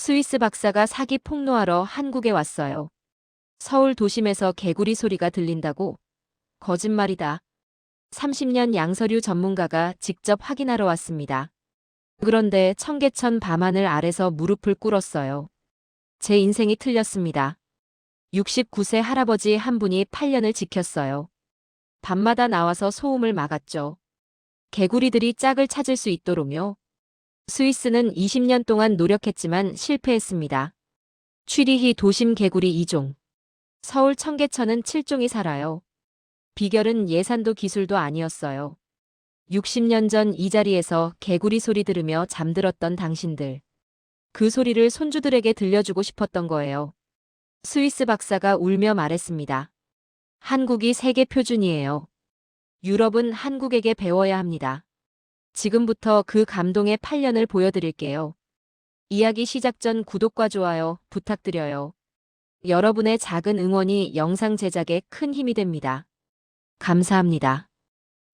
스위스 박사가 사기 폭로하러 한국에 왔어요. 서울 도심에서 개구리 소리가 들린다고? 거짓말이다. 30년 양서류 전문가가 직접 확인하러 왔습니다. 그런데 청계천 밤하늘 아래서 무릎을 꿇었어요. 제 인생이 틀렸습니다. 69세 할아버지 한 분이 8년을 지켰어요. 밤마다 나와서 소음을 막았죠. 개구리들이 짝을 찾을 수 있도록요. 스위스는 20년 동안 노력했지만 실패했습니다. 취리히 도심 개구리 2종. 서울 청계천은 7종이 살아요. 비결은 예산도 기술도 아니었어요. 60년 전 이 자리에서 개구리 소리 들으며 잠들었던 당신들. 그 소리를 손주들에게 들려주고 싶었던 거예요. 스위스 박사가 울며 말했습니다. 한국이 세계 표준이에요. 유럽은 한국에게 배워야 합니다. 지금부터 그 감동의 8년을 보여드릴게요. 이야기 시작 전 구독과 좋아요 부탁드려요. 여러분의 작은 응원이 영상 제작에 큰 힘이 됩니다. 감사합니다.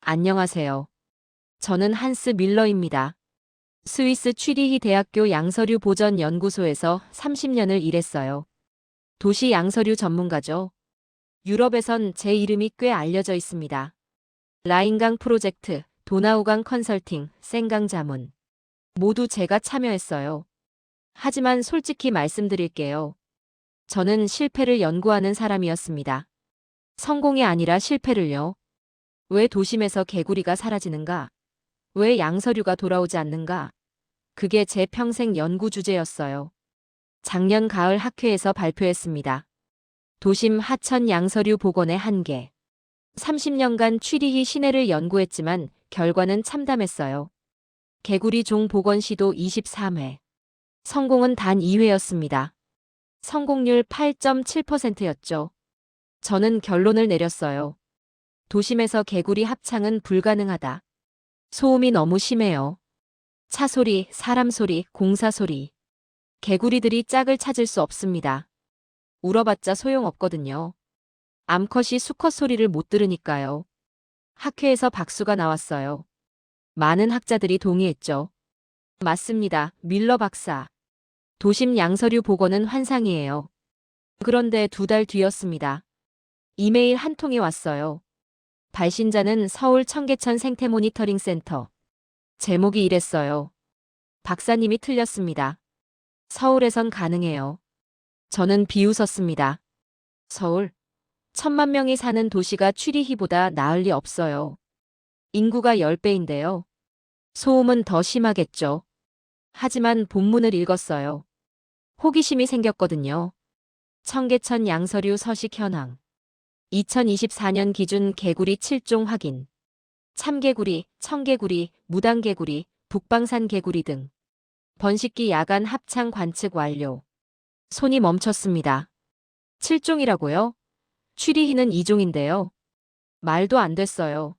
안녕하세요. 저는 한스 밀러입니다. 스위스 취리히 대학교 양서류 보전 연구소에서 30년을 일했어요. 도시 양서류 전문가죠. 유럽에선 제 이름이 꽤 알려져 있습니다. 라인강 프로젝트, 도나우강 컨설팅, 생강 자문. 모두 제가 참여했어요. 하지만 솔직히 말씀드릴게요. 저는 실패를 연구하는 사람이었습니다. 성공이 아니라 실패를요. 왜 도심에서 개구리가 사라지는가? 왜 양서류가 돌아오지 않는가? 그게 제 평생 연구 주제였어요. 작년 가을 학회에서 발표했습니다. 도심 하천 양서류 복원의 한계. 30년간 취리히 시내를 연구했지만 결과는 참담했어요. 개구리 종 복원 시도 23회. 성공은 단 2회였습니다. 성공률 8.7%였죠. 저는 결론을 내렸어요. 도심에서 개구리 합창은 불가능하다. 소음이 너무 심해요. 차 소리, 사람 소리, 공사 소리. 개구리들이 짝을 찾을 수 없습니다. 울어봤자 소용없거든요. 암컷이 수컷 소리를 못 들으니까요. 학회에서 박수가 나왔어요. 많은 학자들이 동의했죠. 맞습니다. 밀러 박사. 도심 양서류 복원은 환상이에요. 그런데 2달 뒤였습니다. 이메일 한 통이 왔어요. 발신자는 서울 청계천 생태 모니터링 센터. 제목이 이랬어요. 박사님이 틀렸습니다. 서울에선 가능해요. 저는 비웃었습니다. 서울? 1,000만 명이 사는 도시가 취리히보다 나을 리 없어요. 인구가 10배인데요. 소음은 더 심하겠죠. 하지만 본문을 읽었어요. 호기심이 생겼거든요. 청계천 양서류 서식 현황. 2024년 기준 개구리 7종 확인. 참개구리, 청개구리, 무당개구리, 북방산 개구리 등. 번식기 야간 합창 관측 완료. 손이 멈췄습니다. 7종이라고요? 취리히는 2종인데요. 말도 안 됐어요.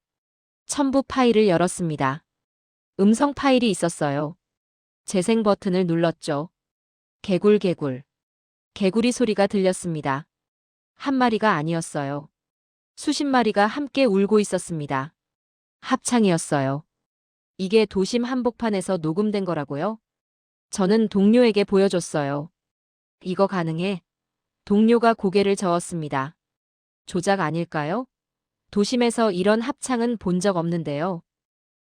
첨부 파일을 열었습니다. 음성 파일이 있었어요. 재생 버튼을 눌렀죠. 개굴개굴. 개구리 소리가 들렸습니다. 한 마리가 아니었어요. 수십 마리가 함께 울고 있었습니다. 합창이었어요. 이게 도심 한복판에서 녹음된 거라고요? 저는 동료에게 보여줬어요. 이거 가능해? 동료가 고개를 저었습니다. 조작 아닐까요? 도심에서 이런 합창은 본 적 없는데요.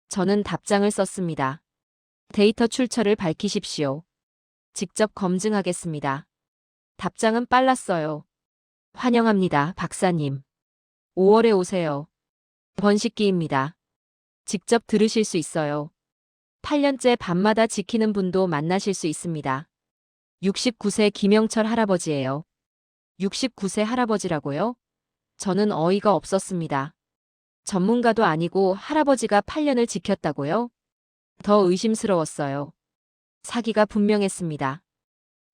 저는 답장을 썼습니다. 데이터 출처를 밝히십시오. 직접 검증하겠습니다. 답장은 빨랐어요. 환영합니다, 박사님. 5월에 오세요. 번식기입니다. 직접 들으실 수 있어요. 8년째 밤마다 지키는 분도 만나실 수 있습니다. 69세 김영철 할아버지예요. 69세 할아버지라고요? 저는 어이가 없었습니다. 전문가도 아니고 할아버지가 8년을 지켰다고요? 더 의심스러웠어요. 사기가 분명했습니다.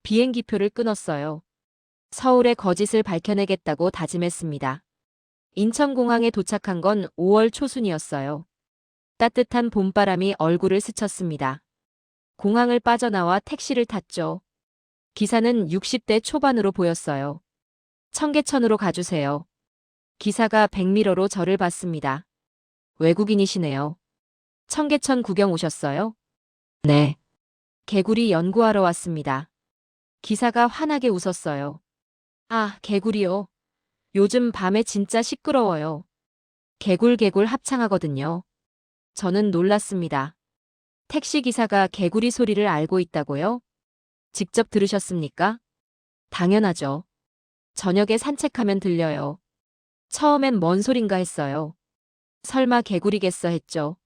비행기표를 끊었어요. 서울의 거짓을 밝혀내겠다고 다짐했습니다. 인천공항에 도착한 건 5월 초순이었어요. 따뜻한 봄바람이 얼굴을 스쳤습니다. 공항을 빠져나와 택시를 탔죠. 기사는 60대 초반으로 보였어요. 청계천으로 가주세요. 기사가 백미러로 저를 봤습니다. 외국인이시네요. 청계천 구경 오셨어요? 네. 개구리 연구하러 왔습니다. 기사가 환하게 웃었어요. 아, 개구리요. 요즘 밤에 진짜 시끄러워요. 개굴개굴 합창하거든요. 저는 놀랐습니다. 택시기사가 개구리 소리를 알고 있다고요? 직접 들으셨습니까? 당연하죠. 저녁에 산책하면 들려요. 처음엔 뭔 소린가 했어요. 설마 개구리겠어 했죠.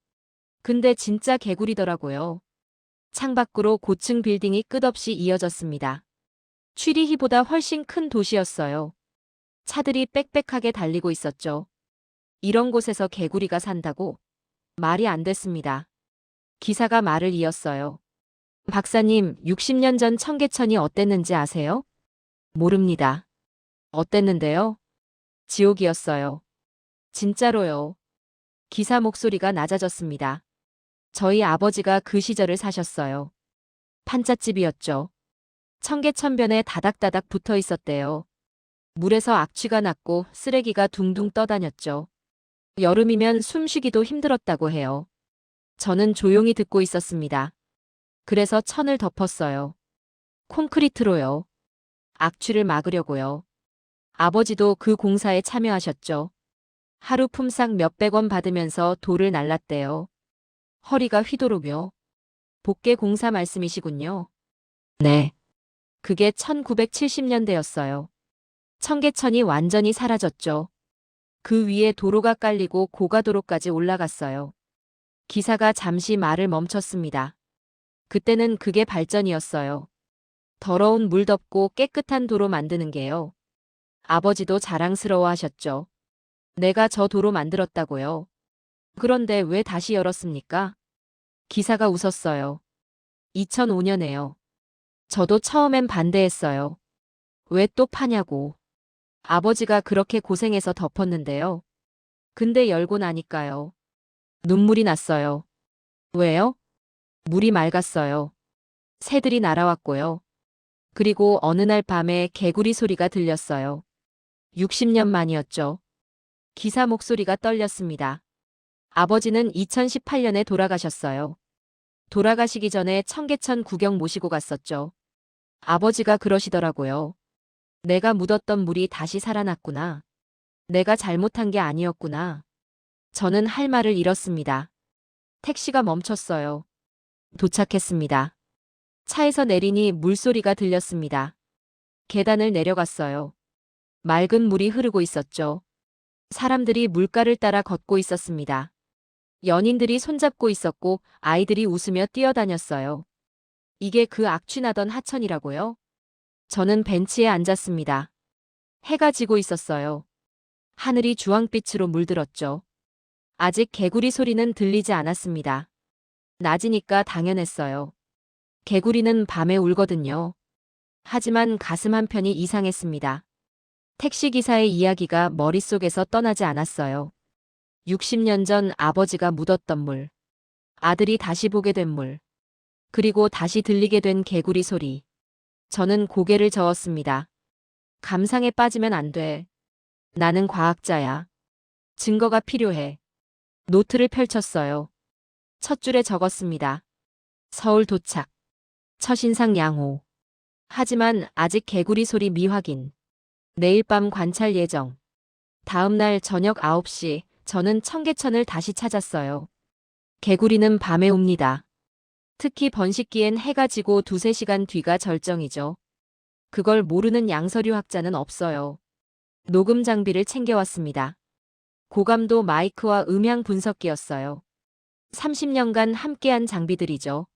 근데 진짜 개구리더라고요. 창밖으로 고층 빌딩이 끝없이 이어졌습니다. 취리히보다 훨씬 큰 도시였어요. 차들이 빽빽하게 달리고 있었죠. 이런 곳에서 개구리가 산다고? 말이 안 됐습니다. 기사가 말을 이었어요. 박사님, 60년 전 청계천이 어땠는지 아세요? 모릅니다. 어땠는데요? 지옥이었어요. 진짜로요. 기사 목소리가 낮아졌습니다. 저희 아버지가 그 시절을 사셨어요. 판잣집이었죠. 청계천변에 다닥다닥 붙어 있었대요. 물에서 악취가 났고 쓰레기가 둥둥 떠다녔죠. 여름이면 숨쉬기도 힘들었다고 해요. 저는 조용히 듣고 있었습니다. 그래서 천을 덮었어요. 콘크리트로요. 악취를 막으려고요. 아버지도 그 공사에 참여하셨죠. 하루 품삯 몇백 원 받으면서 돌을 날랐대요. 허리가 휘도르며. 복개 공사 말씀이시군요. 네. 그게 1970년대였어요. 청계천이 완전히 사라졌죠. 그 위에 도로가 깔리고 고가도로까지 올라갔어요. 기사가 잠시 말을 멈췄습니다. 그때는 그게 발전이었어요. 더러운 물 덮고 깨끗한 도로 만드는 게요. 아버지도 자랑스러워 하셨죠. 내가 저 도로 만들었다고요. 그런데 왜 다시 열었습니까? 기사가 웃었어요. 2005년에요. 저도 처음엔 반대했어요. 왜 또 파냐고. 아버지가 그렇게 고생해서 덮었는데요. 근데 열고 나니까요. 눈물이 났어요. 왜요? 물이 맑았어요. 새들이 날아왔고요. 그리고 어느 날 밤에 개구리 소리가 들렸어요. 60년 만이었죠. 기사 목소리가 떨렸습니다. 아버지는 2018년에 돌아가셨어요. 돌아가시기 전에 청계천 구경 모시고 갔었죠. 아버지가 그러시더라고요. 내가 묻었던 물이 다시 살아났구나. 내가 잘못한 게 아니었구나. 저는 할 말을 잃었습니다. 택시가 멈췄어요. 도착했습니다. 차에서 내리니 물소리가 들렸습니다. 계단을 내려갔어요. 맑은 물이 흐르고 있었죠. 사람들이 물가를 따라 걷고 있었습니다. 연인들이 손잡고 있었고 아이들이 웃으며 뛰어다녔어요. 이게 그 악취나던 하천이라고요? 저는 벤치에 앉았습니다. 해가 지고 있었어요. 하늘이 주황빛으로 물들었죠. 아직 개구리 소리는 들리지 않았습니다. 낮이니까 당연했어요. 개구리는 밤에 울거든요. 하지만 가슴 한편이 이상했습니다. 택시기사의 이야기가 머릿속에서 떠나지 않았어요. 60년 전 아버지가 묻었던 물. 아들이 다시 보게 된 물. 그리고 다시 들리게 된 개구리 소리. 저는 고개를 저었습니다. 감상에 빠지면 안 돼. 나는 과학자야. 증거가 필요해. 노트를 펼쳤어요. 첫 줄에 적었습니다. 서울 도착. 첫인상 양호. 하지만 아직 개구리 소리 미확인. 내일 밤 관찰 예정. 다음 날 저녁 9시 저는 청계천을 다시 찾았어요. 개구리는 밤에 옵니다. 특히 번식기엔 해가 지고 두세 시간 뒤가 절정이죠. 그걸 모르는 양서류 학자는 없어요. 녹음 장비를 챙겨왔습니다. 고감도 마이크와 음향 분석기였어요. 30년간 함께한 장비들이죠.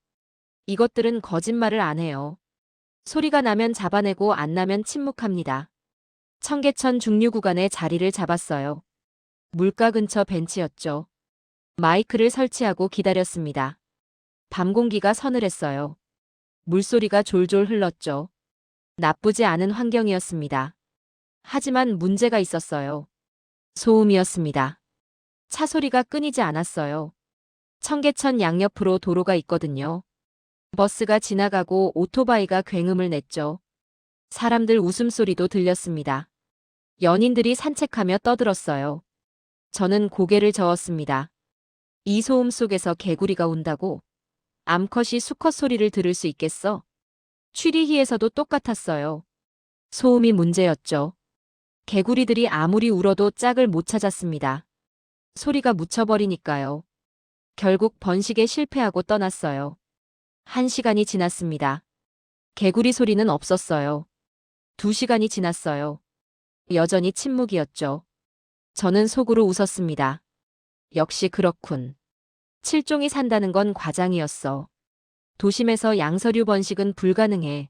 이것들은 거짓말을 안 해요. 소리가 나면 잡아내고 안 나면 침묵합니다. 청계천 중류 구간에 자리를 잡았어요. 물가 근처 벤치였죠. 마이크를 설치하고 기다렸습니다. 밤 공기가 서늘했어요. 물소리가 졸졸 흘렀죠. 나쁘지 않은 환경이었습니다. 하지만 문제가 있었어요. 소음이었습니다. 차 소리가 끊이지 않았어요. 청계천 양옆으로 도로가 있거든요. 버스가 지나가고 오토바이가 굉음을 냈죠. 사람들 웃음소리도 들렸습니다. 연인들이 산책하며 떠들었어요. 저는 고개를 저었습니다. 이 소음 속에서 개구리가 온다고? 암컷이 수컷 소리를 들을 수 있겠어? 취리히에서도 똑같았어요. 소음이 문제였죠. 개구리들이 아무리 울어도 짝을 못 찾았습니다. 소리가 묻혀버리니까요. 결국 번식에 실패하고 떠났어요. 1시간이 지났습니다. 개구리 소리는 없었어요. 2시간이 지났어요. 여전히 침묵이었죠. 저는 속으로 웃었습니다. 역시 그렇군. 칠종이 산다는 건 과장이었어. 도심에서 양서류 번식은 불가능해.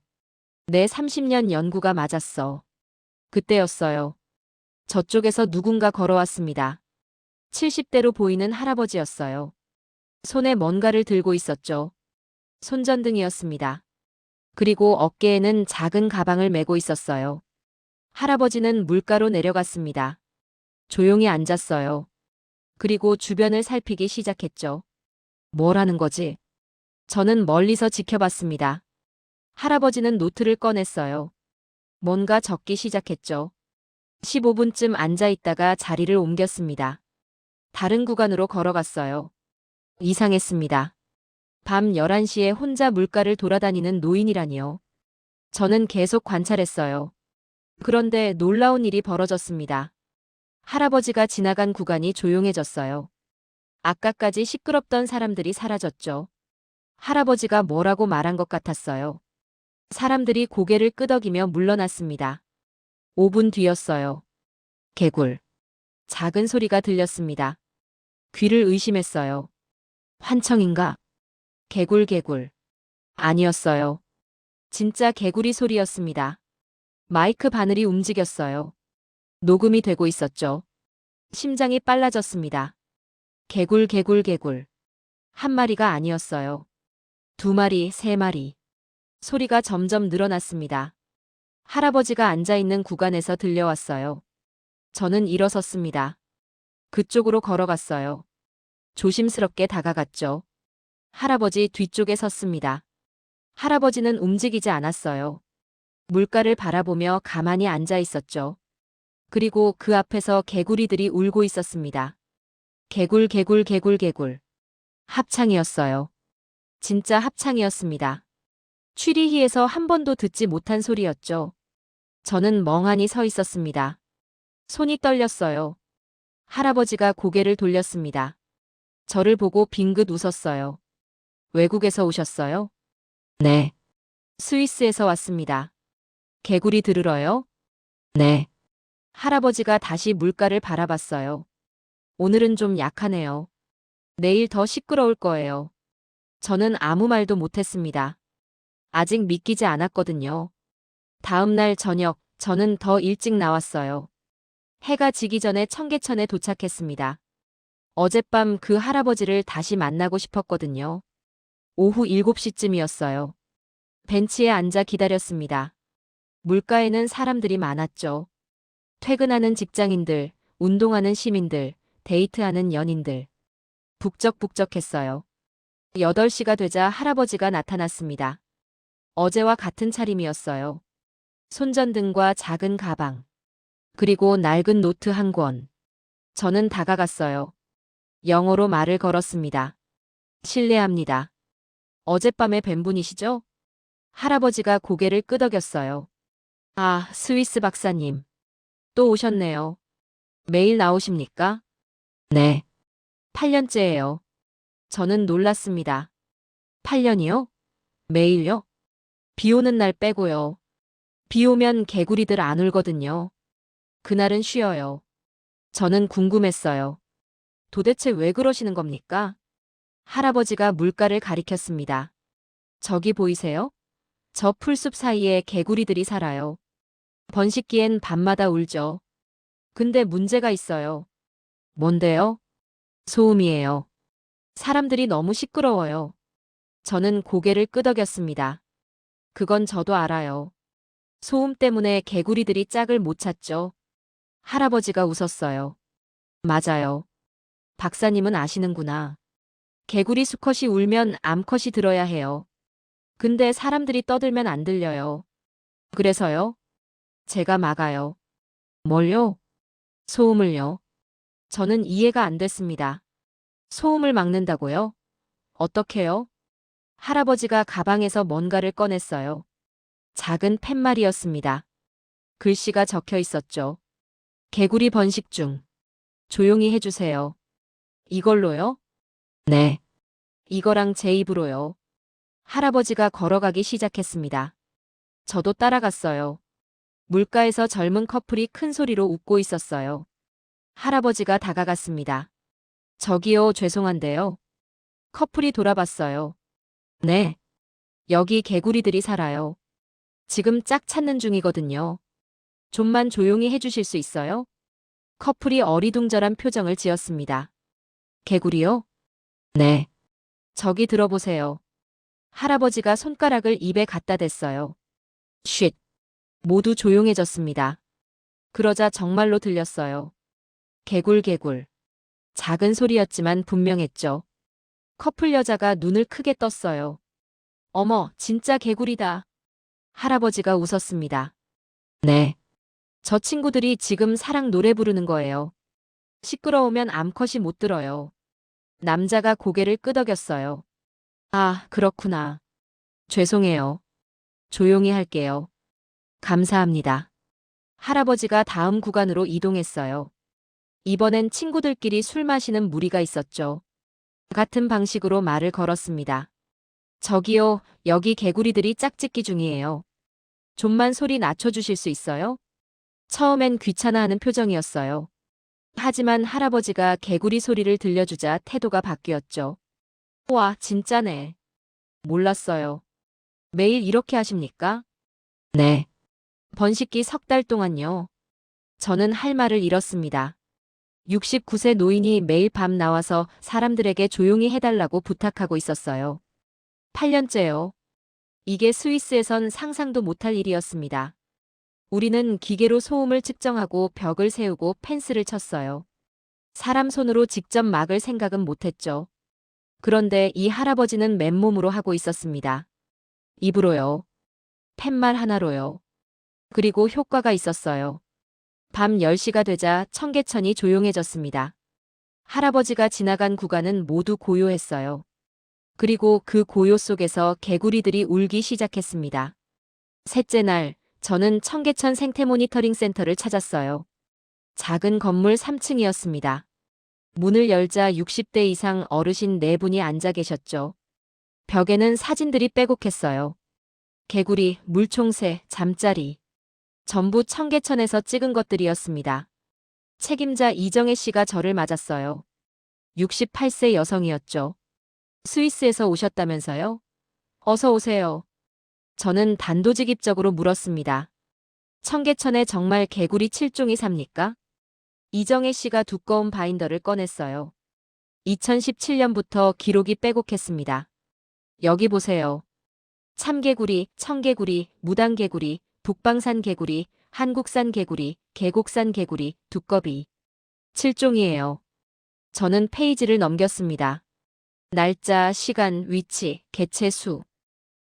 내 30년 연구가 맞았어. 그때였어요. 저쪽에서 누군가 걸어왔습니다. 70대로 보이는 할아버지였어요. 손에 뭔가를 들고 있었죠. 손전등이었습니다. 그리고 어깨에는 작은 가방을 메고 있었어요. 할아버지는 물가로 내려갔습니다. 조용히 앉았어요. 그리고 주변을 살피기 시작했죠. 뭐라는 거지? 저는 멀리서 지켜봤습니다. 할아버지는 노트를 꺼냈어요. 뭔가 적기 시작했죠. 15분쯤 앉아 있다가 자리를 옮겼습니다. 다른 구간으로 걸어갔어요. 이상했습니다. 밤 11시에 혼자 물가를 돌아다니는 노인이라니요. 저는 계속 관찰했어요. 그런데 놀라운 일이 벌어졌습니다. 할아버지가 지나간 구간이 조용해졌어요. 아까까지 시끄럽던 사람들이 사라졌죠. 할아버지가 뭐라고 말한 것 같았어요. 사람들이 고개를 끄덕이며 물러났습니다. 5분 뒤였어요. 개굴. 작은 소리가 들렸습니다. 귀를 의심했어요. 환청인가? 개굴 개굴. 아니었어요. 진짜 개구리 소리였습니다. 마이크 바늘이 움직였어요. 녹음이 되고 있었죠. 심장이 빨라졌습니다. 개굴 개굴 개굴. 한 마리가 아니었어요. 2마리, 3마리. 소리가 점점 늘어났습니다. 할아버지가 앉아있는 구간에서 들려왔어요. 저는 일어섰습니다. 그쪽으로 걸어갔어요. 조심스럽게 다가갔죠. 할아버지 뒤쪽에 섰습니다. 할아버지는 움직이지 않았어요. 물가를 바라보며 가만히 앉아 있었죠. 그리고 그 앞에서 개구리들이 울고 있었습니다. 개굴 개굴 개굴 개굴. 합창이었어요. 진짜 합창이었습니다. 취리히에서 한 번도 듣지 못한 소리였죠. 저는 멍하니 서 있었습니다. 손이 떨렸어요. 할아버지가 고개를 돌렸습니다. 저를 보고 빙긋 웃었어요. 외국에서 오셨어요? 네. 스위스에서 왔습니다. 개구리 들으러요? 네. 할아버지가 다시 물가를 바라봤어요. 오늘은 좀 약하네요. 내일 더 시끄러울 거예요. 저는 아무 말도 못했습니다. 아직 믿기지 않았거든요. 다음 날 저녁, 저는 더 일찍 나왔어요. 해가 지기 전에 청계천에 도착했습니다. 어젯밤 그 할아버지를 다시 만나고 싶었거든요. 오후 7시쯤이었어요. 벤치에 앉아 기다렸습니다. 물가에는 사람들이 많았죠. 퇴근하는 직장인들, 운동하는 시민들, 데이트하는 연인들. 북적북적했어요. 8시가 되자 할아버지가 나타났습니다. 어제와 같은 차림이었어요. 손전등과 작은 가방. 그리고 낡은 노트 한 권. 저는 다가갔어요. 영어로 말을 걸었습니다. 실례합니다. 어젯밤에 뵌 분이시죠? 할아버지가 고개를 끄덕였어요. 아, 스위스 박사님. 또 오셨네요. 매일 나오십니까? 네. 8년째예요. 저는 놀랐습니다. 8년이요? 매일요? 비 오는 날 빼고요. 비 오면 개구리들 안 울거든요. 그날은 쉬어요. 저는 궁금했어요. 도대체 왜 그러시는 겁니까? 할아버지가 물가를 가리켰습니다. 저기 보이세요? 저 풀숲 사이에 개구리들이 살아요. 번식기엔 밤마다 울죠. 근데 문제가 있어요. 뭔데요? 소음이에요. 사람들이 너무 시끄러워요. 저는 고개를 끄덕였습니다. 그건 저도 알아요. 소음 때문에 개구리들이 짝을 못 찾죠. 할아버지가 웃었어요. 맞아요. 박사님은 아시는구나. 개구리 수컷이 울면 암컷이 들어야 해요. 근데 사람들이 떠들면 안 들려요. 그래서요? 제가 막아요. 뭘요? 소음을요. 저는 이해가 안 됐습니다. 소음을 막는다고요? 어떻게요? 할아버지가 가방에서 뭔가를 꺼냈어요. 작은 팻말이었습니다. 글씨가 적혀 있었죠. 개구리 번식 중. 조용히 해주세요. 이걸로요? 네. 이거랑 제 입으로요. 할아버지가 걸어가기 시작했습니다. 저도 따라갔어요. 물가에서 젊은 커플이 큰 소리로 웃고 있었어요. 할아버지가 다가갔습니다. 저기요, 죄송한데요. 커플이 돌아봤어요. 네. 여기 개구리들이 살아요. 지금 짝 찾는 중이거든요. 좀만 조용히 해주실 수 있어요? 커플이 어리둥절한 표정을 지었습니다. 개구리요? 네. 저기 들어보세요. 할아버지가 손가락을 입에 갖다 댔어요. 쉿. 모두 조용해졌습니다. 그러자 정말로 들렸어요. 개굴개굴. 작은 소리였지만 분명했죠. 커플 여자가 눈을 크게 떴어요. 어머, 진짜 개구리다. 할아버지가 웃었습니다. 네. 저 친구들이 지금 사랑 노래 부르는 거예요. 시끄러우면 암컷이 못 들어요. 남자가 고개를 끄덕였어요. 아, 그렇구나. 죄송해요. 조용히 할게요. 감사합니다. 할아버지가 다음 구간으로 이동했어요. 이번엔 친구들끼리 술 마시는 무리가 있었죠. 같은 방식으로 말을 걸었습니다. 저기요, 여기 개구리들이 짝짓기 중이에요. 좀만 소리 낮춰주실 수 있어요? 처음엔 귀찮아하는 표정이었어요. 하지만 할아버지가 개구리 소리를 들려주자 태도가 바뀌었죠. 와, 진짜네. 몰랐어요. 매일 이렇게 하십니까? 네. 번식기 석 달 동안요. 저는 할 말을 잃었습니다. 69세 노인이 매일 밤 나와서 사람들에게 조용히 해달라고 부탁하고 있었어요. 8년째요. 이게 스위스에선 상상도 못할 일이었습니다. 우리는 기계로 소음을 측정하고 벽을 세우고 펜스를 쳤어요. 사람 손으로 직접 막을 생각은 못했죠. 그런데 이 할아버지는 맨몸으로 하고 있었습니다. 입으로요. 팻말 하나로요. 그리고 효과가 있었어요. 밤 10시가 되자 청계천이 조용해졌습니다. 할아버지가 지나간 구간은 모두 고요했어요. 그리고 그 고요 속에서 개구리들이 울기 시작했습니다. 셋째 날, 저는 청계천 생태 모니터링 센터를 찾았어요. 작은 건물 3층이었습니다. 문을 열자 60대 이상 어르신 4분이 앉아 계셨죠. 벽에는 사진들이 빼곡했어요. 개구리, 물총새, 잠자리. 전부 청계천에서 찍은 것들이었습니다. 책임자 이정혜 씨가 저를 맞았어요. 68세 여성이었죠. 스위스에서 오셨다면서요? 어서 오세요. 저는 단도직입적으로 물었습니다. 청계천에 정말 개구리 7종이 삽니까? 이정혜 씨가 두꺼운 바인더를 꺼냈어요. 2017년부터 기록이 빼곡했습니다. 여기 보세요. 참개구리, 청개구리, 무당개구리, 북방산 개구리, 한국산 개구리, 계곡산 개구리, 두꺼비. 7종이에요. 저는 페이지를 넘겼습니다. 날짜, 시간, 위치, 개체 수.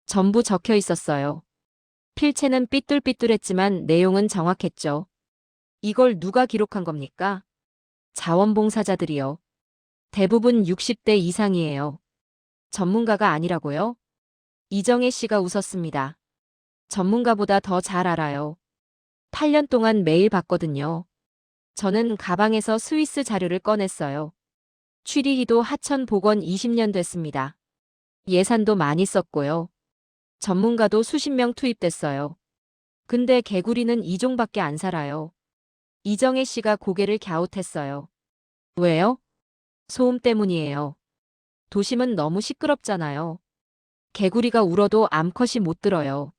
전부 적혀 있었어요. 필체는 삐뚤삐뚤했지만 내용은 정확했죠. 이걸 누가 기록한 겁니까? 자원봉사자들이요. 대부분 60대 이상이에요. 전문가가 아니라고요? 이정혜 씨가 웃었습니다. 전문가보다 더 잘 알아요. 8년 동안 매일 봤거든요. 저는 가방에서 스위스 자료를 꺼냈어요. 취리히도 하천 복원 20년 됐습니다. 예산도 많이 썼고요. 전문가도 수십 명 투입됐어요. 근데 개구리는 2종밖에 안 살아요. 이정혜 씨가 고개를 갸웃했어요. 왜요? 소음 때문이에요. 도심은 너무 시끄럽잖아요. 개구리가 울어도 암컷이 못 들어요.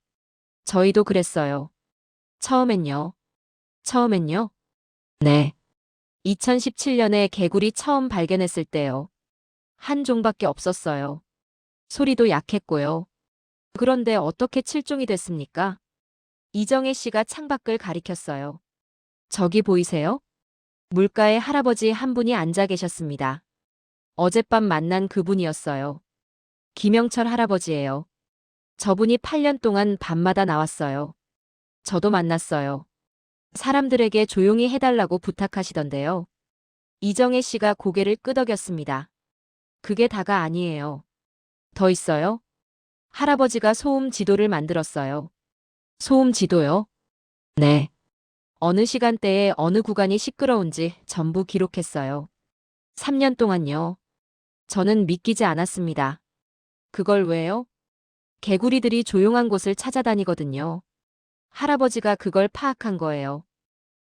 저희도 그랬어요. 처음엔요. 처음엔요? 네. 2017년에 개구리 처음 발견했을 때요. 한 종밖에 없었어요. 소리도 약했고요. 그런데 어떻게 7종이 됐습니까? 이정혜 씨가 창밖을 가리켰어요. 저기 보이세요? 물가에 할아버지 한 분이 앉아 계셨습니다. 어젯밤 만난 그분이었어요. 김영철 할아버지예요. 저분이 8년 동안 밤마다 나왔어요. 저도 만났어요. 사람들에게 조용히 해달라고 부탁하시던데요. 이정혜 씨가 고개를 끄덕였습니다. 그게 다가 아니에요. 더 있어요? 할아버지가 소음 지도를 만들었어요. 소음 지도요? 네. 어느 시간대에 어느 구간이 시끄러운지 전부 기록했어요. 3년 동안요. 저는 믿기지 않았습니다. 그걸 왜요? 개구리들이 조용한 곳을 찾아다니거든요. 할아버지가 그걸 파악한 거예요.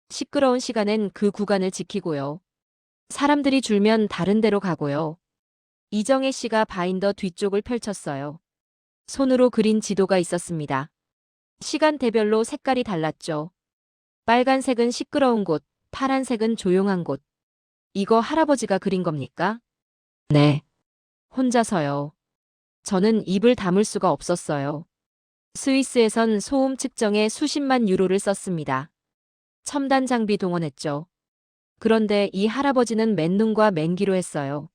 시끄러운 시간엔 그 구간을 지키고요. 사람들이 줄면 다른 데로 가고요. 이정혜 씨가 바인더 뒤쪽을 펼쳤어요. 손으로 그린 지도가 있었습니다. 시간대별로 색깔이 달랐죠. 빨간색은 시끄러운 곳, 파란색은 조용한 곳. 이거 할아버지가 그린 겁니까? 네. 혼자서요. 저는 입을 다물 수가 없었어요. 스위스에선 소음 측정에 수십만 유로를 썼습니다. 첨단 장비 동원했죠. 그런데 이 할아버지는 맨눈과 맨기로 했어요.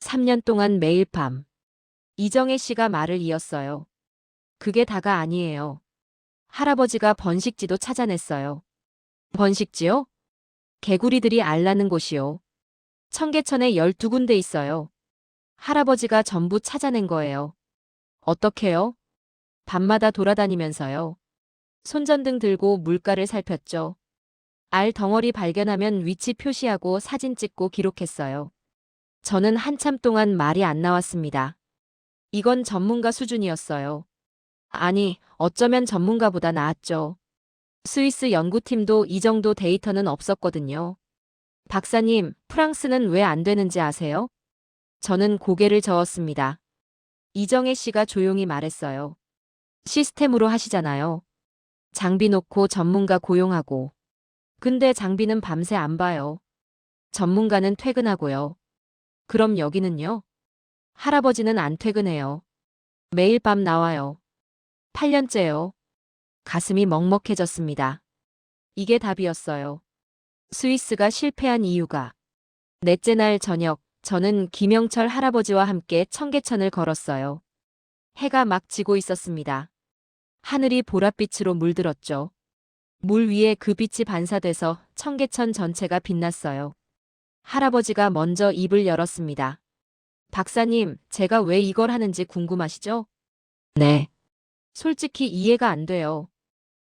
3년 동안 매일 밤. 이정혜 씨가 말을 이었어요. 그게 다가 아니에요. 할아버지가 번식지도 찾아냈어요. 번식지요? 개구리들이 알나는 곳이요. 청계천에 12군데 있어요. 할아버지가 전부 찾아낸 거예요. 어떻게요? 밤마다 돌아다니면서요. 손전등 들고 물가를 살폈죠. 알 덩어리 발견하면 위치 표시하고 사진 찍고 기록했어요. 저는 한참 동안 말이 안 나왔습니다. 이건 전문가 수준이었어요. 아니, 어쩌면 전문가보다 나았죠. 스위스 연구팀도 이 정도 데이터는 없었거든요. 박사님, 프랑스는 왜 안 되는지 아세요? 저는 고개를 저었습니다. 이정혜 씨가 조용히 말했어요. 시스템으로 하시잖아요. 장비 놓고 전문가 고용하고. 근데 장비는 밤새 안 봐요. 전문가는 퇴근하고요. 그럼 여기는요? 할아버지는 안 퇴근해요. 매일 밤 나와요. 8년째요. 가슴이 먹먹해졌습니다. 이게 답이었어요. 스위스가 실패한 이유가. 넷째 날 저녁, 저는 김영철 할아버지와 함께 청계천을 걸었어요. 해가 막 지고 있었습니다. 하늘이 보랏빛으로 물들었죠. 물 위에 그 빛이 반사돼서 청계천 전체가 빛났어요. 할아버지가 먼저 입을 열었습니다. 박사님, 제가 왜 이걸 하는지 궁금하시죠? 네. 솔직히 이해가 안 돼요.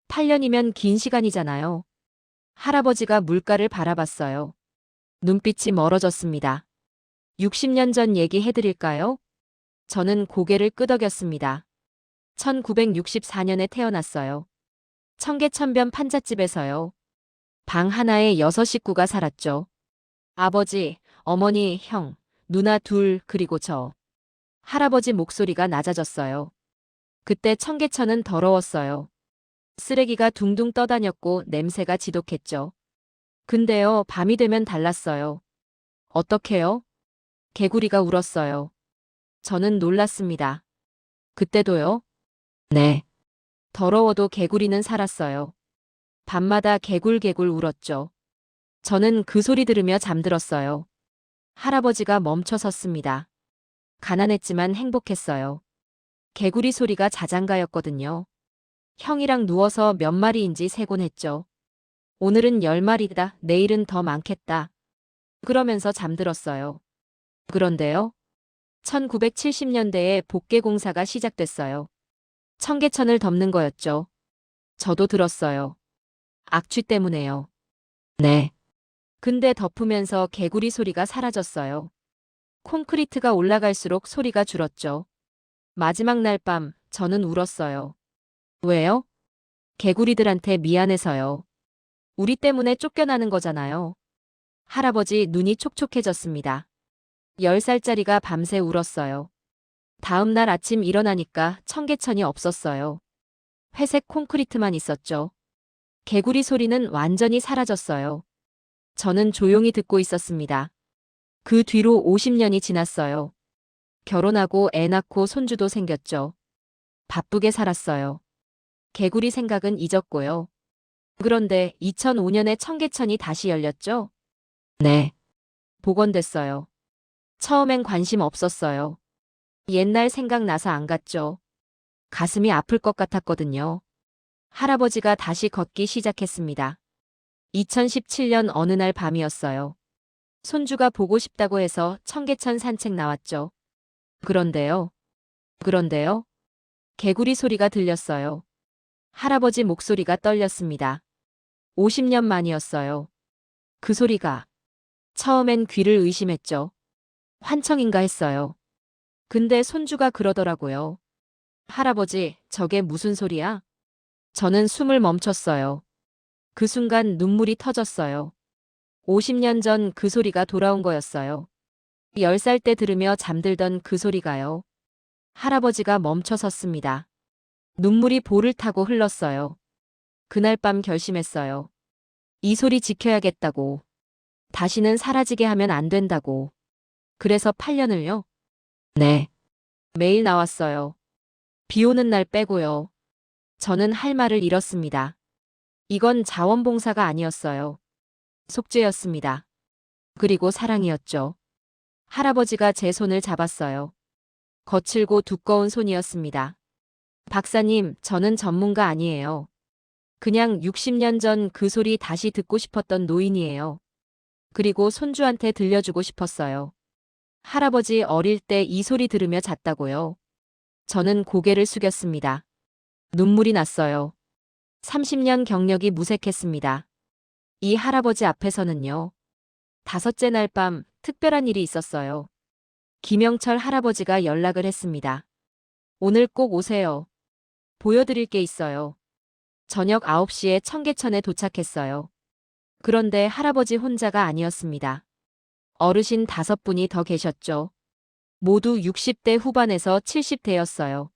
8년이면 긴 시간이잖아요. 할아버지가 물가를 바라봤어요. 눈빛이 멀어졌습니다. 60년 전 얘기 해드릴까요? 저는 고개를 끄덕였습니다. 1964년에 태어났어요. 청계천변 판잣집에서요. 방 하나에 6식구가 살았죠. 아버지, 어머니, 형, 누나 둘, 그리고 저. 할아버지 목소리가 낮아졌어요. 그때 청계천은 더러웠어요. 쓰레기가 둥둥 떠다녔고 냄새가 지독했죠. 근데요, 밤이 되면 달랐어요. 어떻게요? 개구리가 울었어요. 저는 놀랐습니다. 그때도요? 네. 더러워도 개구리는 살았어요. 밤마다 개굴개굴 울었죠. 저는 그 소리 들으며 잠들었어요. 할아버지가 멈춰 섰습니다. 가난했지만 행복했어요. 개구리 소리가 자장가였거든요. 형이랑 누워서 몇 마리인지 세곤 했죠. 오늘은 10마리다, 내일은 더 많겠다. 그러면서 잠들었어요. 그런데요. 1970년대에 복개 공사가 시작됐어요. 청계천을 덮는 거였죠. 저도 들었어요. 악취 때문에요. 네. 근데 덮으면서 개구리 소리가 사라졌어요. 콘크리트가 올라갈수록 소리가 줄었죠. 마지막 날 밤, 저는 울었어요. 왜요? 개구리들한테 미안해서요. 우리 때문에 쫓겨나는 거잖아요. 할아버지 눈이 촉촉해졌습니다. 10살짜리가 밤새 울었어요. 다음 날 아침 일어나니까 청계천이 없었어요. 회색 콘크리트만 있었죠. 개구리 소리는 완전히 사라졌어요. 저는 조용히 듣고 있었습니다. 그 뒤로 50년이 지났어요. 결혼하고 애 낳고 손주도 생겼죠. 바쁘게 살았어요. 개구리 생각은 잊었고요. 그런데 2005년에 청계천이 다시 열렸죠? 네. 복원됐어요. 처음엔 관심 없었어요. 옛날 생각나서 안 갔죠. 가슴이 아플 것 같았거든요. 할아버지가 다시 걷기 시작했습니다. 2017년 어느 날 밤이었어요. 손주가 보고 싶다고 해서 청계천 산책 나왔죠. 그런데요. 개구리 소리가 들렸어요. 할아버지 목소리가 떨렸습니다. 50년 만이었어요. 그 소리가. 처음엔 귀를 의심했죠. 환청인가 했어요. 근데 손주가 그러더라고요. 할아버지, 저게 무슨 소리야? 저는 숨을 멈췄어요. 그 순간 눈물이 터졌어요. 50년 전 그 소리가 돌아온 거였어요. 10살 때 들으며 잠들던 그 소리가요. 할아버지가 멈춰 섰습니다. 눈물이 볼을 타고 흘렀어요. 그날 밤 결심했어요. 이 소리 지켜야겠다고. 다시는 사라지게 하면 안 된다고. 그래서 8년을요? 네. 매일 나왔어요. 비 오는 날 빼고요. 저는 할 말을 잃었습니다. 이건 자원봉사가 아니었어요. 속죄였습니다. 그리고 사랑이었죠. 할아버지가 제 손을 잡았어요. 거칠고 두꺼운 손이었습니다. 박사님, 저는 전문가 아니에요. 그냥 60년 전 그 소리 다시 듣고 싶었던 노인이에요. 그리고 손주한테 들려주고 싶었어요. 할아버지 어릴 때 이 소리 들으며 잤다고요. 저는 고개를 숙였습니다. 눈물이 났어요. 30년 경력이 무색했습니다. 이 할아버지 앞에서는요. 다섯째 날 밤 특별한 일이 있었어요. 김영철 할아버지가 연락을 했습니다. 오늘 꼭 오세요. 보여드릴 게 있어요. 저녁 9시에 청계천에 도착했어요. 그런데 할아버지 혼자가 아니었습니다. 어르신 5분이 더 계셨죠. 모두 60대 후반에서 70대였어요.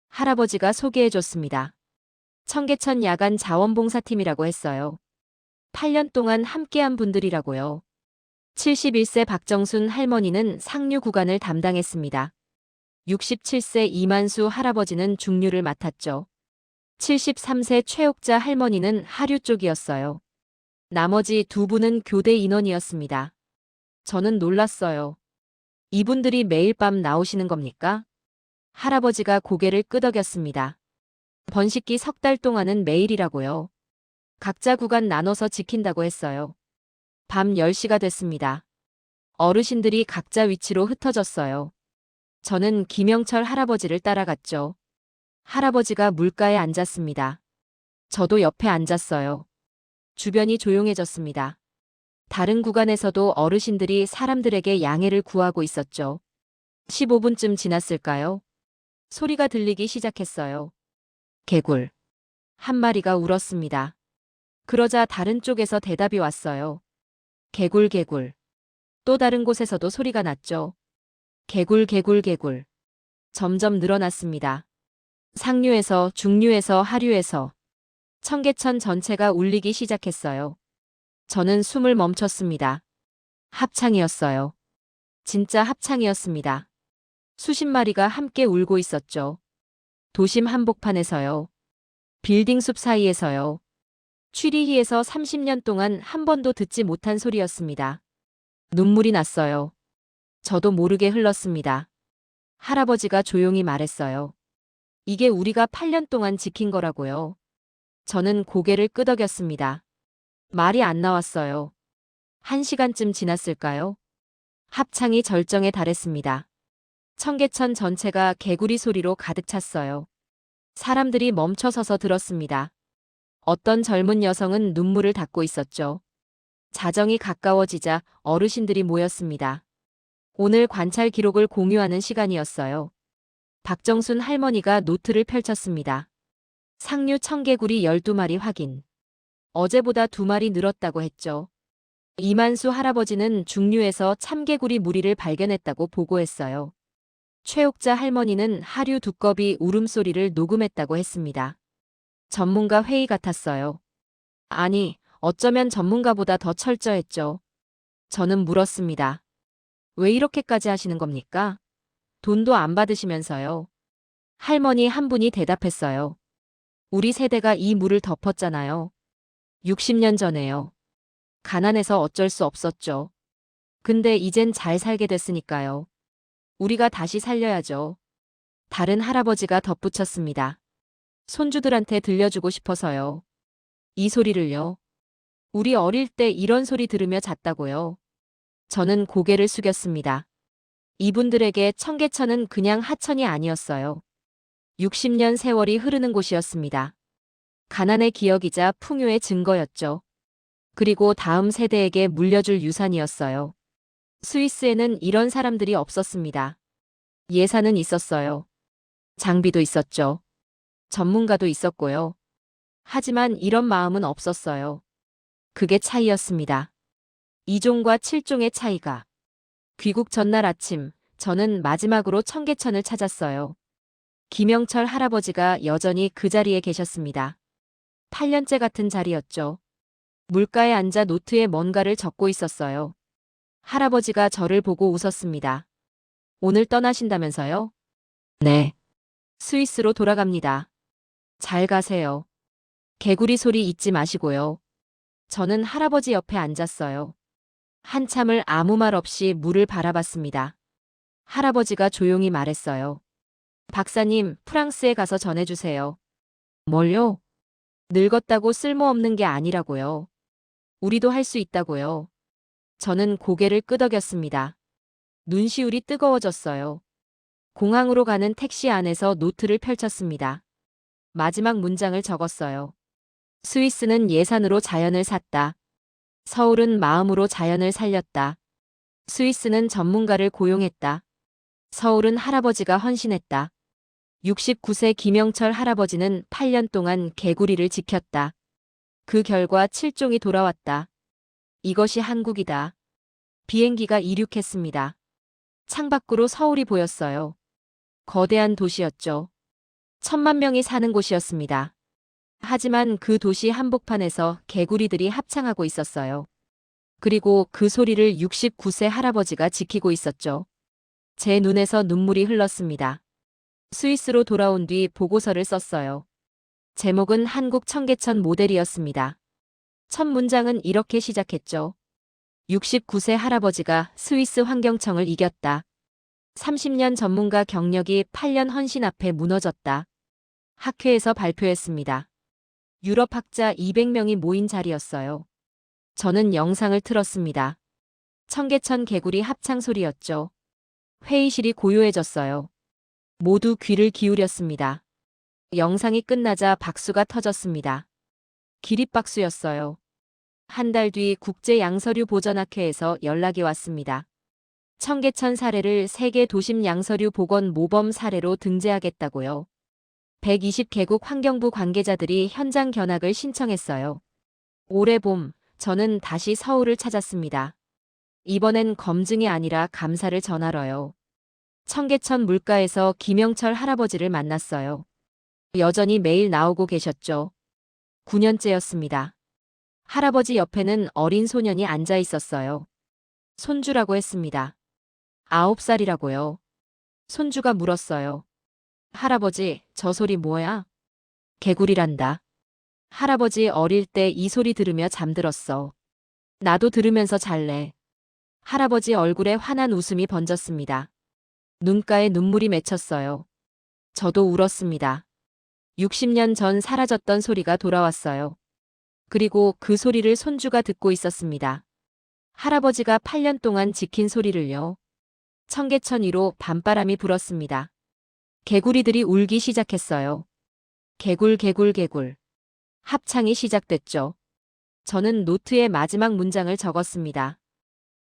할아버지가 소개해줬습니다. 청계천 야간 자원봉사팀이라고 했어요. 8년 동안 함께한 분들이라고요. 71세 박정순 할머니는 상류 구간을 담당했습니다. 67세 이만수 할아버지는 중류를 맡았죠. 73세 최옥자 할머니는 하류 쪽이었어요. 나머지 두 분은 교대 인원이었습니다. 저는 놀랐어요. 이분들이 매일 밤 나오시는 겁니까? 할아버지가 고개를 끄덕였습니다. 번식기 3달 동안은 매일이라고요. 각자 구간 나눠서 지킨다고 했어요. 밤 10시가 됐습니다. 어르신들이 각자 위치로 흩어졌어요. 저는 김영철 할아버지를 따라갔죠. 할아버지가 물가에 앉았습니다. 저도 옆에 앉았어요. 주변이 조용해졌습니다. 다른 구간에서도 어르신들이 사람들에게 양해를 구하고 있었죠. 15분쯤 지났을까요? 소리가 들리기 시작했어요. 개굴. 한 마리가 울었습니다. 그러자 다른 쪽에서 대답이 왔어요. 개굴 개굴. 또 다른 곳에서도 소리가 났죠. 개굴 개굴 개굴. 점점 늘어났습니다. 상류에서 중류에서 하류에서 청계천 전체가 울리기 시작했어요. 저는 숨을 멈췄습니다. 합창이었어요. 진짜 합창이었습니다. 수십 마리가 함께 울고 있었죠. 도심 한복판에서요. 빌딩 숲 사이에서요. 취리히에서 30년 동안 한 번도 듣지 못한 소리였습니다. 눈물이 났어요. 저도 모르게 흘렀습니다. 할아버지가 조용히 말했어요. 이게 우리가 8년 동안 지킨 거라고요. 저는 고개를 끄덕였습니다. 말이 안 나왔어요. 1시간쯤 지났을까요? 합창이 절정에 달했습니다. 청계천 전체가 개구리 소리로 가득 찼어요. 사람들이 멈춰서서 들었습니다. 어떤 젊은 여성은 눈물을 닦고 있었죠. 자정이 가까워지자 어르신들이 모였습니다. 오늘 관찰 기록을 공유하는 시간이었어요. 박정순 할머니가 노트를 펼쳤습니다. 상류 청개구리 12마리 확인. 어제보다 2마리 늘었다고 했죠. 이만수 할아버지는 중류에서 참개구리 무리를 발견했다고 보고했어요. 최옥자 할머니는 하류 두꺼비 울음소리를 녹음했다고 했습니다. 전문가 회의 같았어요. 아니, 어쩌면 전문가보다 더 철저했죠. 저는 물었습니다. 왜 이렇게까지 하시는 겁니까? 돈도 안 받으시면서요. 할머니 한 분이 대답했어요. 우리 세대가 이 물을 덮었잖아요. 60년 전에요. 가난해서 어쩔 수 없었죠. 근데 이젠 잘 살게 됐으니까요. 우리가 다시 살려야죠. 다른 할아버지가 덧붙였습니다. 손주들한테 들려주고 싶어서요. 이 소리를요. 우리 어릴 때 이런 소리 들으며 잤다고요. 저는 고개를 숙였습니다. 이분들에게 청계천은 그냥 하천이 아니었어요. 60년 세월이 흐르는 곳이었습니다. 가난의 기억이자 풍요의 증거였죠. 그리고 다음 세대에게 물려줄 유산이었어요. 스위스에는 이런 사람들이 없었습니다. 예산은 있었어요. 장비도 있었죠. 전문가도 있었고요. 하지만 이런 마음은 없었어요. 그게 차이였습니다. 2종과 7종의 차이가. 귀국 전날 아침, 저는 마지막으로 청계천을 찾았어요. 김영철 할아버지가 여전히 그 자리에 계셨습니다. 8년째 같은 자리였죠. 물가에 앉아 노트에 뭔가를 적고 있었어요. 할아버지가 저를 보고 웃었습니다. 오늘 떠나신다면서요? 네. 스위스로 돌아갑니다. 잘 가세요. 개구리 소리 잊지 마시고요. 저는 할아버지 옆에 앉았어요. 한참을 아무 말 없이 물을 바라봤습니다. 할아버지가 조용히 말했어요. 박사님, 프랑스에 가서 전해주세요. 뭘요? 늙었다고 쓸모없는 게 아니라고요. 우리도 할 수 있다고요. 저는 고개를 끄덕였습니다. 눈시울이 뜨거워졌어요. 공항으로 가는 택시 안에서 노트를 펼쳤습니다. 마지막 문장을 적었어요. 스위스는 예산으로 자연을 샀다. 서울은 마음으로 자연을 살렸다. 스위스는 전문가를 고용했다. 서울은 할아버지가 헌신했다. 69세 김영철 할아버지는 8년 동안 개구리를 지켰다. 그 결과 7종이 돌아왔다. 이것이 한국이다. 비행기가 이륙했습니다. 창밖으로 서울이 보였어요. 거대한 도시였죠. 1,000만 명이 사는 곳이었습니다. 하지만 그 도시 한복판에서 개구리들이 합창하고 있었어요. 그리고 그 소리를 69세 할아버지가 지키고 있었죠. 제 눈에서 눈물이 흘렀습니다. 스위스로 돌아온 뒤 보고서를 썼어요. 제목은 한국 청계천 모델이었습니다. 첫 문장은 이렇게 시작했죠. 69세 할아버지가 스위스 환경청을 이겼다. 30년 전문가 경력이 8년 헌신 앞에 무너졌다. 학회에서 발표했습니다. 유럽 학자 200명이 모인 자리였어요. 저는 영상을 틀었습니다. 청계천 개구리 합창 소리였죠. 회의실이 고요해졌어요. 모두 귀를 기울였습니다. 영상이 끝나자 박수가 터졌습니다. 기립박수였어요. 한 달 뒤 국제양서류 보전학회에서 연락이 왔습니다. 청계천 사례를 세계 도심 양서류 보건 모범 사례로 등재하겠다고요. 120개국 환경부 관계자들이 현장 견학을 신청했어요. 올해 봄, 저는 다시 서울을 찾았습니다. 이번엔 검증이 아니라 감사를 전하러요. 청계천 물가에서 김영철 할아버지를 만났어요. 여전히 매일 나오고 계셨죠. 9년째였습니다. 할아버지 옆에는 어린 소년이 앉아 있었어요. 손주라고 했습니다. 9살이라고요. 손주가 물었어요. 할아버지, 저 소리 뭐야? 개구리란다. 할아버지 어릴 때 이 소리 들으며 잠들었어. 나도 들으면서 잘래. 할아버지 얼굴에 환한 웃음이 번졌습니다. 눈가에 눈물이 맺혔어요. 저도 울었습니다. 60년 전 사라졌던 소리가 돌아왔어요. 그리고 그 소리를 손주가 듣고 있었습니다. 할아버지가 8년 동안 지킨 소리를요. 청계천 위로 밤바람이 불었습니다. 개구리들이 울기 시작했어요. 개굴 개굴 개굴. 합창이 시작됐죠. 저는 노트에 마지막 문장을 적었습니다.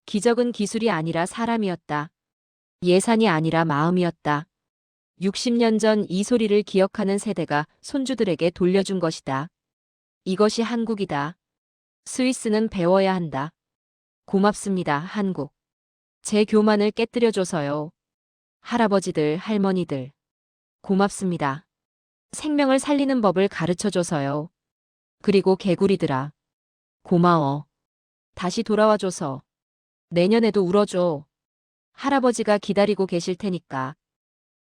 기적은 기술이 아니라 사람이었다. 예산이 아니라 마음이었다. 60년 전 이 소리를 기억하는 세대가 손주들에게 돌려준 것이다. 이것이 한국이다. 스위스는 배워야 한다. 고맙습니다, 한국. 제 교만을 깨뜨려줘서요. 할아버지들, 할머니들. 고맙습니다. 생명을 살리는 법을 가르쳐줘서요. 그리고 개구리들아. 고마워. 다시 돌아와줘서. 내년에도 울어줘. 할아버지가 기다리고 계실 테니까.